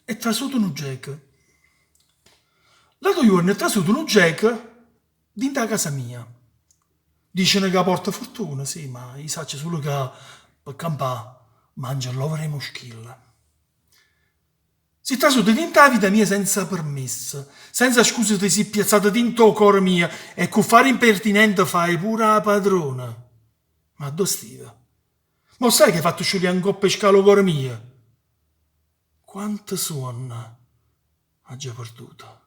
e trasuto un Jack. L'altro giorno è trasuto un Jack dentro la casa mia. Dicono che porta fortuna, sì, ma io so solo che per campare mangia l'overe e moschilla. Si trasuta dentro la vita mia senza permesso, senza scuse di si piazzata dentro il cuore mio e con fare impertinente fai pure la padrona. Ma dove stiva? Ma sai che hai fatto sciogliere un coppo e scalo cuore mio? Quante sonno ha già perduto.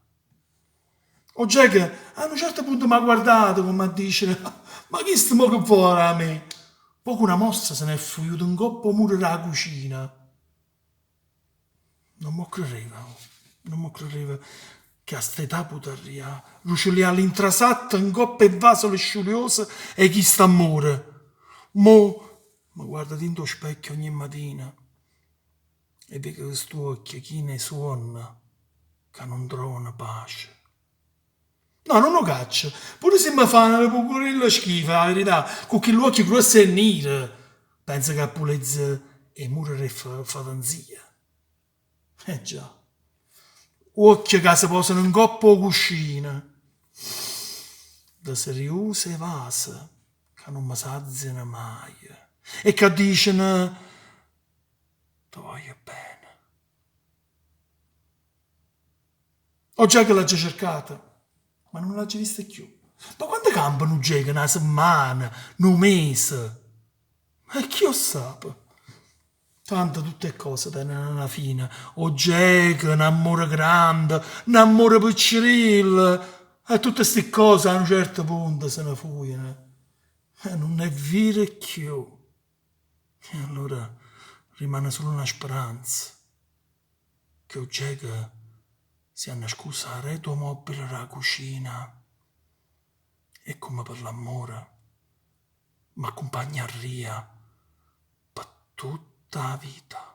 O Jack a un certo punto mi ha guardato come a dire ma chi sto mo che vuole a me? Poco una mossa se ne è fuiuto un coppo muro della cucina. Non mi credeva, non mi credeva che a st'età poteria ruscioliare all'intrasatta in coppa e vaso le sciuliose e chi sta a muore. Mo mi guarda dentro lo specchio ogni mattina e vede che questo occhio chi ne suona che non trovano pace. No, non lo caccio. Pure se mi fa una pecorella schifa, la verità, con quell'occhio grosso e nero, pensa che a pulizia e muro e fa tanzia. Eh già. Occhio che si posano in coppa o cuscina. Da seriose vase che non mi saziano mai. E che dicono, ti voglio bene. Ho già che l'ha già cercata, ma non l'ha già vista più. Ma quando campano già una settimana, un mese? E chi lo sa? Tanto tutte cose tengono una fine. O geca, un amore grande, un amore piccirillo. E tutte queste cose a un certo punto se ne fuono. E non è vero più. E allora rimane solo una speranza. Che o geca si hanno scusa a reto mobile della cucina. E come per l'amore, mi accompagna a ria per tutta la vita.